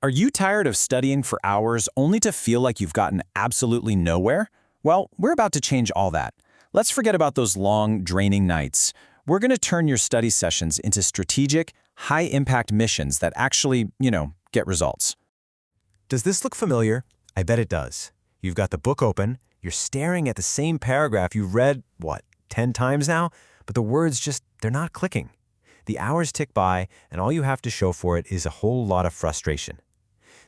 Are you tired of studying for hours only to feel like you've gotten absolutely nowhere? Well, we're about to change all that. Let's forget about those long, draining nights. We're going to turn your study sessions into strategic, high-impact missions that actually, get results. Does this look familiar? I bet it does. You've got the book open, you're staring at the same paragraph you've read, 10 times now? But the words they're not clicking. The hours tick by, and all you have to show for it is a whole lot of frustration.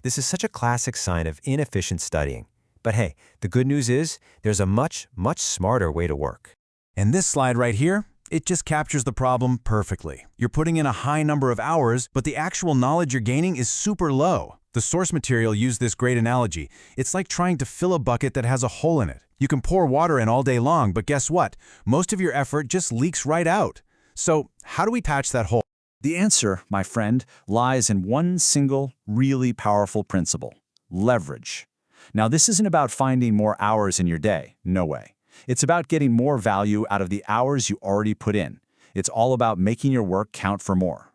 This is such a classic sign of inefficient studying. But hey, the good news is there's a much, much smarter way to work. And this slide right here, it just captures the problem perfectly. You're putting in a high number of hours, but the actual knowledge you're gaining is super low. The source material used this great analogy. It's like trying to fill a bucket that has a hole in it. You can pour water in all day long, but guess what? Most of your effort just leaks right out. So how do we patch that hole? The answer, my friend, lies in one single, really powerful principle: leverage. Now, this isn't about finding more hours in your day. No way. It's about getting more value out of the hours you already put in. It's all about making your work count for more.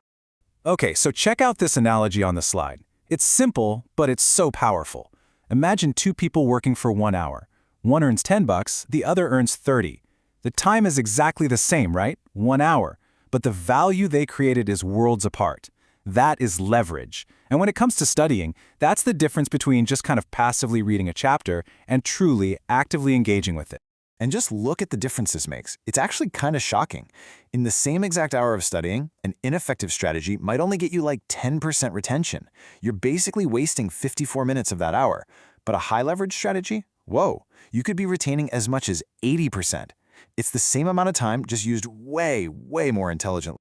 Okay, so check out this analogy on the slide. It's simple, but it's so powerful. Imagine two people working for 1 hour. One earns $10, the other earns 30. The time is exactly the same, right? 1 hour. But the value they created is worlds apart. That is leverage. And when it comes to studying, that's the difference between just kind of passively reading a chapter and truly actively engaging with it. And just look at the difference this makes. It's actually kind of shocking. In the same exact hour of studying, an ineffective strategy might only get you like 10% retention. You're basically wasting 54 minutes of that hour. But a high leverage strategy? Whoa, you could be retaining as much as 80%. It's the same amount of time, just used way, way more intelligently.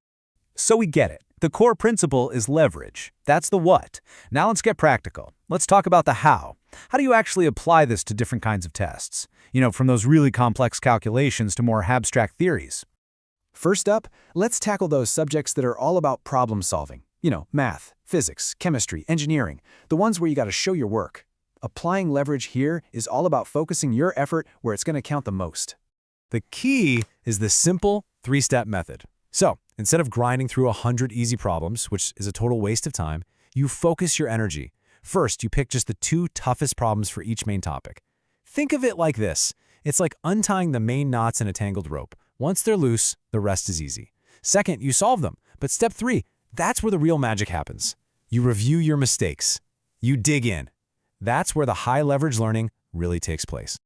So we get it. The core principle is leverage. That's the what. Now let's get practical. Let's talk about the how. How do you actually apply this to different kinds of tests? From those really complex calculations to more abstract theories. First up, let's tackle those subjects that are all about problem solving. Math, physics, chemistry, engineering, the ones where you got to show your work. Applying leverage here is all about focusing your effort where it's going to count the most. The key is the simple 3-step method. So, instead of grinding through 100 easy problems, which is a total waste of time, you focus your energy. First, you pick just the 2 toughest problems for each main topic. Think of it like this. It's like untying the main knots in a tangled rope. Once they're loose, the rest is easy. Second, you solve them. But step 3, that's where the real magic happens. You review your mistakes. You dig in. That's where the high leverage learning really takes place.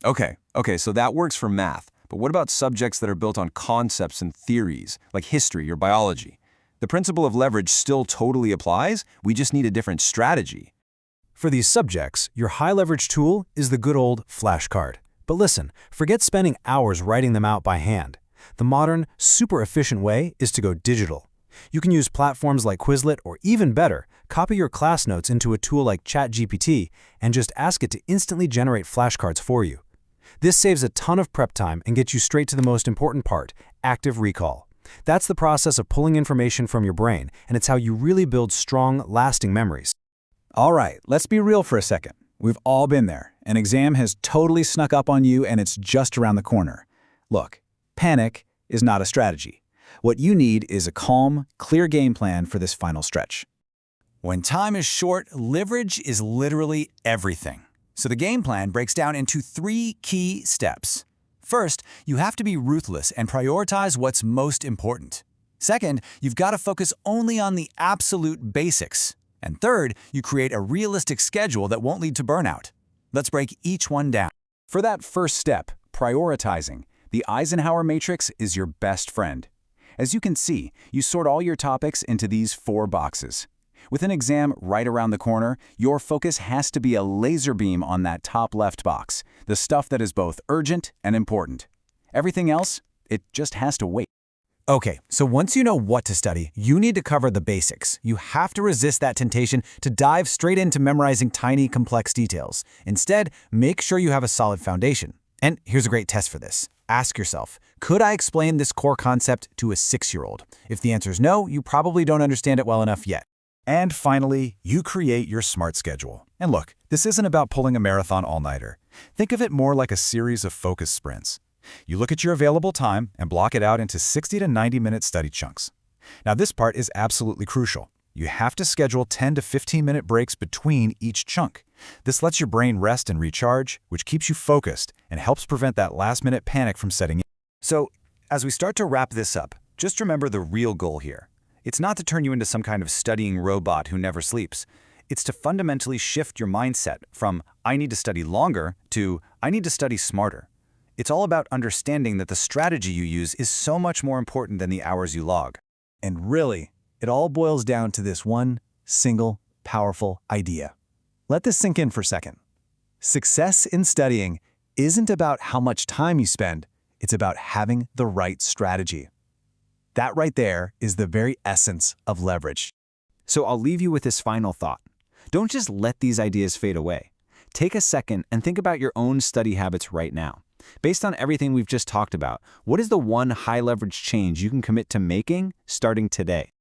Okay, so that works for math. But what about subjects that are built on concepts and theories, like history or biology? The principle of leverage still totally applies, we just need a different strategy. For these subjects, your high leverage tool is the good old flashcard. But listen, forget spending hours writing them out by hand. The modern, super efficient way is to go digital. You can use platforms like Quizlet, or even better, copy your class notes into a tool like ChatGPT and just ask it to instantly generate flashcards for you. This saves a ton of prep time and gets you straight to the most important part, active recall. That's the process of pulling information from your brain, and it's how you really build strong, lasting memories. All right, let's be real for a second. We've all been there. An exam has totally snuck up on you and it's just around the corner. Look, panic is not a strategy. What you need is a calm, clear game plan for this final stretch. When time is short, leverage is literally everything. So the game plan breaks down into 3 key steps. First, you have to be ruthless and prioritize what's most important. Second, you've got to focus only on the absolute basics. And third, you create a realistic schedule that won't lead to burnout. Let's break each one down. For that first step, prioritizing, the Eisenhower Matrix is your best friend. As you can see, you sort all your topics into these 4 boxes. With an exam right around the corner, your focus has to be a laser beam on that top left box, the stuff that is both urgent and important. Everything else, it just has to wait. Okay, so once you know what to study, you need to cover the basics. You have to resist that temptation to dive straight into memorizing tiny, complex details. Instead, make sure you have a solid foundation. And here's a great test for this. Ask yourself, could I explain this core concept to a 6-year-old? If the answer is no, you probably don't understand it well enough yet. And finally, you create your SMART schedule. And look, this isn't about pulling a marathon all-nighter. Think of it more like a series of focus sprints. You look at your available time and block it out into 60 to 90-minute study chunks. Now this part is absolutely crucial. You have to schedule 10 to 15-minute breaks between each chunk. This lets your brain rest and recharge, which keeps you focused and helps prevent that last-minute panic from setting in. So, as we start to wrap this up, just remember the real goal here. It's not to turn you into some kind of studying robot who never sleeps. It's to fundamentally shift your mindset from "I need to study longer" to "I need to study smarter." It's all about understanding that the strategy you use is so much more important than the hours you log. And really, it all boils down to this one single, powerful idea. Let this sink in for a second. Success in studying isn't about how much time you spend, it's about having the right strategy. That right there is the very essence of leverage. So I'll leave you with this final thought. Don't just let these ideas fade away. Take a second and think about your own study habits right now. Based on everything we've just talked about, what is the one high-leverage change you can commit to making starting today?